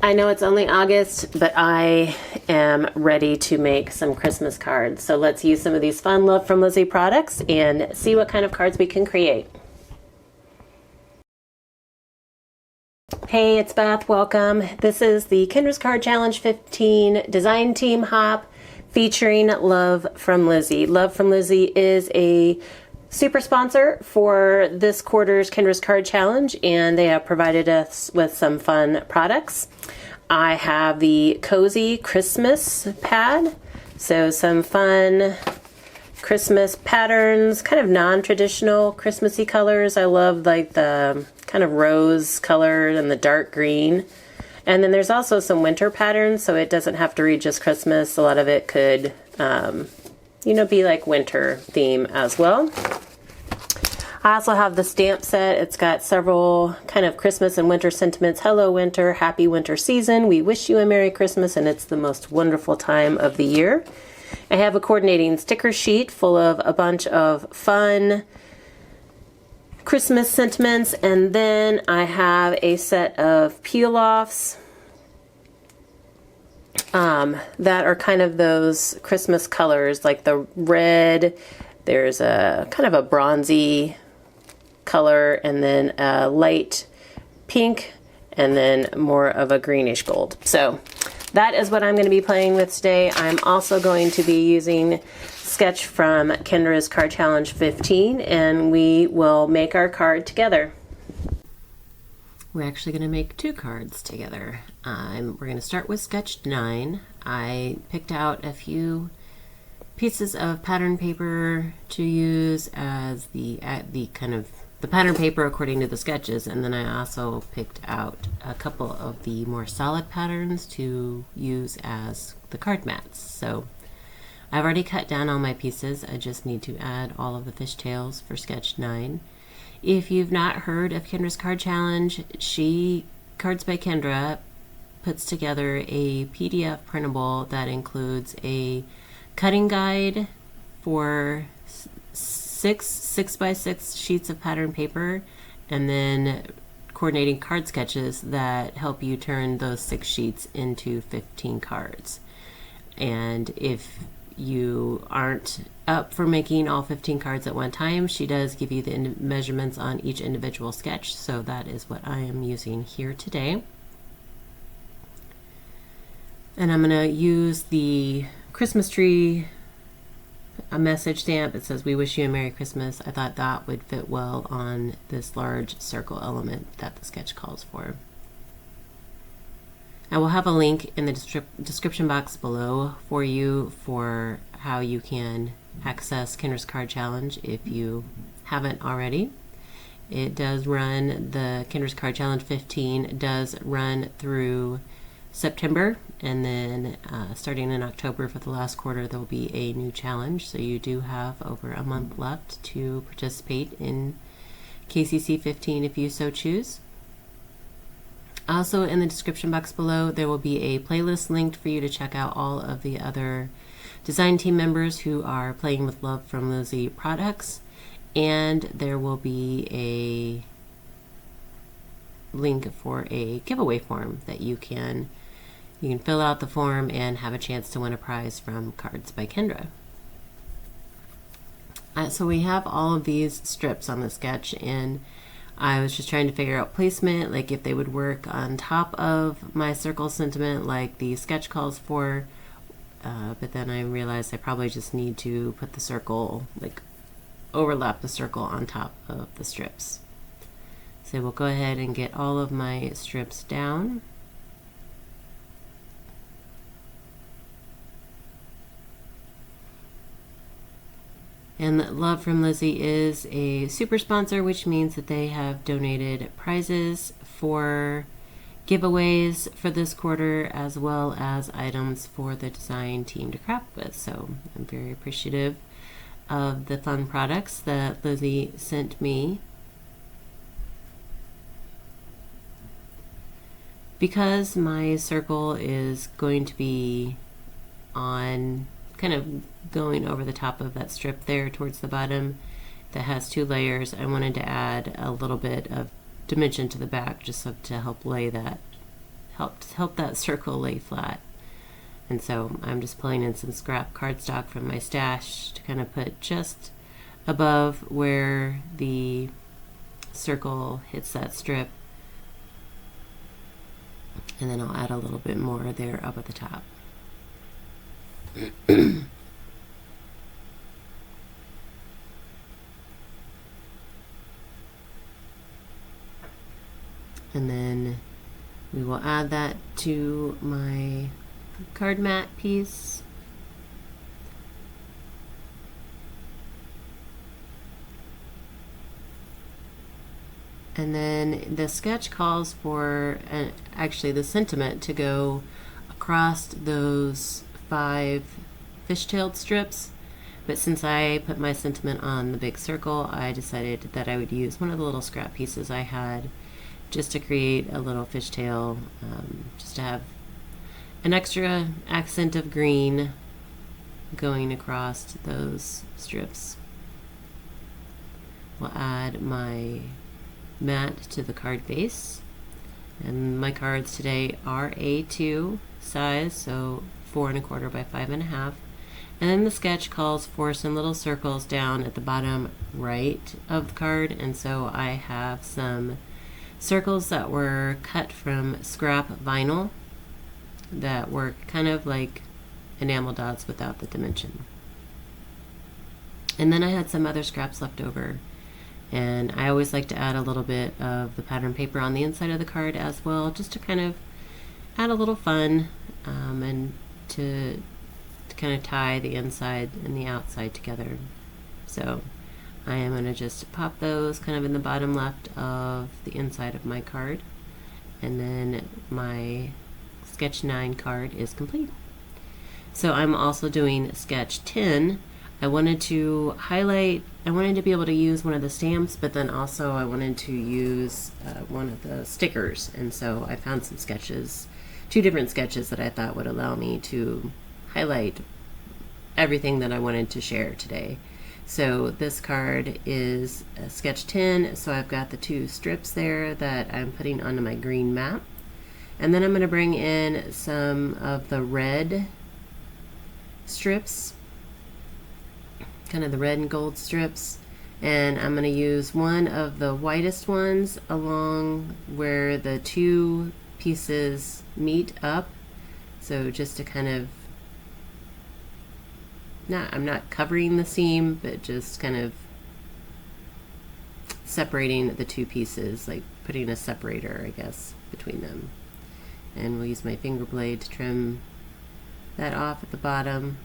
I know it's only August, but I am ready to make some Christmas cards. So let's use some of these fun Love from Lizi products and see what kind of cards we can create. Hey, it's Beth. Welcome. This is the Kendra's Card Challenge 15 Design Team Hop featuring Love from Lizi. Love from Lizi is a super sponsor for this quarter's Kendra's Card Challenge, and they have provided us with some fun products. I have the Cozy Christmas pad, so some fun Christmas patterns, kind of non-traditional Christmassy colors. I love like the kind of rose color and the dark green. And then there's also some winter patterns, so it doesn't have to read just Christmas. A lot of it could, be like winter theme as well. I also have the stamp set. It's got several kind of Christmas and winter sentiments. Hello winter, happy winter season. We wish you a Merry Christmas and it's the most wonderful time of the year. I have a coordinating sticker sheet full of a bunch of fun Christmas sentiments, and then I have a set of peel-offs that are kind of those Christmas colors, like the red, there's a kind of a bronzy color, and then a light pink, and then more of a greenish gold. So that is what I'm going to be playing with today. I'm also going to be using sketch from Kendra's Card Challenge 15, and we will make our card together. We're actually going to make two cards together. We're going to start with sketch 9. I picked out a few pieces of pattern paper to use as the pattern paper according to the sketches, and then I also picked out a couple of the more solid patterns to use as the card mats. So I've already cut down all my pieces. I just need to add all of the fishtails for sketch 9. If you've not heard of Kendra's Card Challenge, Cards by Kendra puts together a PDF printable that includes a cutting guide for 6x6 sheets of pattern paper, and then coordinating card sketches that help you turn those 6 sheets into 15 cards. And if you aren't up for making all 15 cards at one time, she does give you the measurements on each individual sketch, so that is what I am using here today. And I'm going to use the Christmas tree, a message stamp. It says, "We wish you a Merry Christmas." I thought that would fit well on this large circle element that the sketch calls for. I will have a link in the description box below for you for how you can access Kendra's Card Challenge if you haven't already. It does run, the Kendra's Card Challenge 15 does run through September, and then starting in October for the last quarter there will be a new challenge, so you do have over a month left to participate in KCC 15 if you so choose. Also in the description box below there will be a playlist linked for you to check out all of the other design team members who are playing with Love from Lizi products, and there will be a link for a giveaway form that you can fill out the form and have a chance to win a prize from Cards by Kendra. So we have all of these strips on the sketch, and I was just trying to figure out placement, like if they would work on top of my circle sentiment like the sketch calls for, but then I realized I probably just need to put the circle, like overlap the circle on top of the strips. So we'll go ahead and get all of my strips down. And Love from Lizi is a super sponsor, which means that they have donated prizes for giveaways for this quarter, as well as items for the design team to craft with. So I'm very appreciative of the fun products that Lizi sent me. Because my circle is going to be on kind of going over the top of that strip there towards the bottom that has 2 layers, I wanted to add a little bit of dimension to the back just to help lay that help that circle lay flat. And so I'm just pulling in some scrap cardstock from my stash to kind of put just above where the circle hits that strip. And then I'll add a little bit more there up at the top. And then we will add that to my card mat piece. And then the sketch calls for, actually the sentiment to go across those 5 fishtailed strips. But since I put my sentiment on the big circle, I decided that I would use one of the little scrap pieces I had just to create a little fishtail, just to have an extra accent of green going across those strips. We'll add my mat to the card base, and my cards today are A2 size, so 4 1/4 by 5 1/2. And then the sketch calls for some little circles down at the bottom right of the card, and so I have some circles that were cut from scrap vinyl that were kind of like enamel dots without the dimension. And then I had some other scraps left over, and I always like to add a little bit of the pattern paper on the inside of the card as well, just to kind of add a little fun, and to kind of tie the inside and the outside together. So I am going to just pop those kind of in the bottom left of the inside of my card, and then my sketch 9 card is complete. So I'm also doing sketch 10. I wanted to be able to use one of the stamps, but then also I wanted to use one of the stickers, and so I found some sketches, 2 different sketches that I thought would allow me to highlight everything that I wanted to share today. So this card is a sketch 10, so I've got the 2 strips there that I'm putting onto my green mat. And then I'm going to bring in some of the red strips, kind of the red and gold strips, and I'm going to use one of the whitest ones along where the 2 pieces meet up. So just to kind of, I'm not covering the seam, but just kind of separating the 2 pieces, like putting a separator, I guess, between them. And we'll use my finger blade to trim that off at the bottom.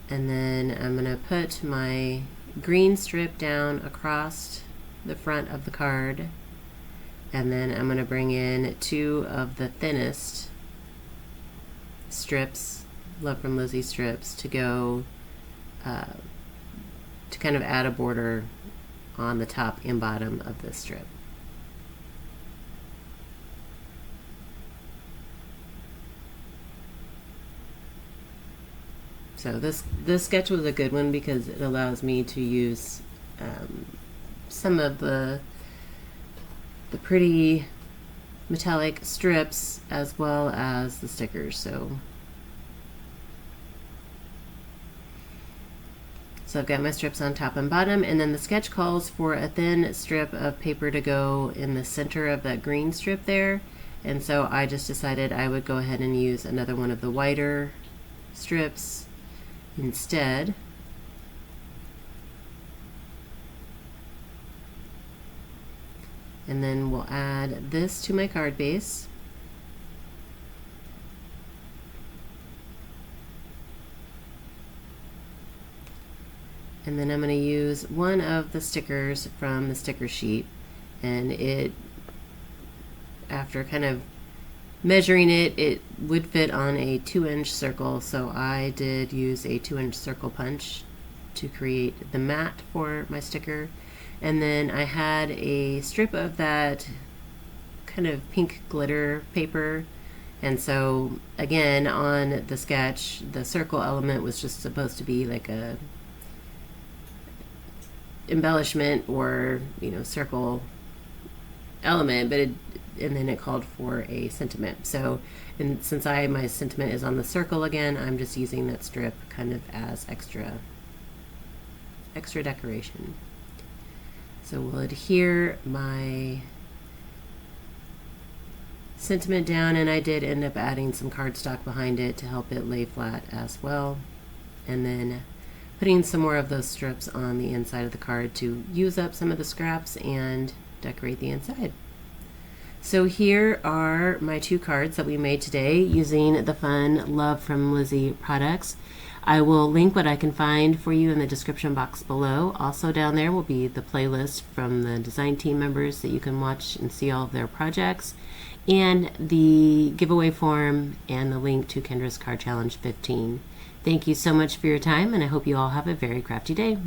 And then I'm going to put my green strip down across the front of the card. And then I'm going to bring in 2 of the thinnest strips, Love from Lizi strips, to go to kind of add a border on the top and bottom of this strip. So this sketch was a good one because it allows me to use some of the pretty metallic strips as well as the stickers. So I've got my strips on top and bottom, and then the sketch calls for a thin strip of paper to go in the center of that green strip there, and so I just decided I would go ahead and use another one of the whiter strips instead. And then we'll add this to my card base. And then I'm going to use one of the stickers from the sticker sheet, and it, after kind of measuring it, it would fit on a 2-inch circle, so I did use a 2-inch circle punch to create the mat for my sticker. And then I had a strip of that kind of pink glitter paper, and so again on the sketch the circle element was just supposed to be like embellishment or, circle element, but and then it called for a sentiment. So, and since my sentiment is on the circle again, I'm just using that strip kind of as extra decoration. So we'll adhere my sentiment down, and I did end up adding some cardstock behind it to help it lay flat as well. And then putting some more of those strips on the inside of the card to use up some of the scraps and decorate the inside. So here are my 2 cards that we made today using the fun Love from Lizi products. I will link what I can find for you in the description box below. Also down there will be the playlist from the design team members that you can watch and see all of their projects, and the giveaway form and the link to Kendra's Card Challenge 15. Thank you so much for your time, and I hope you all have a very crafty day.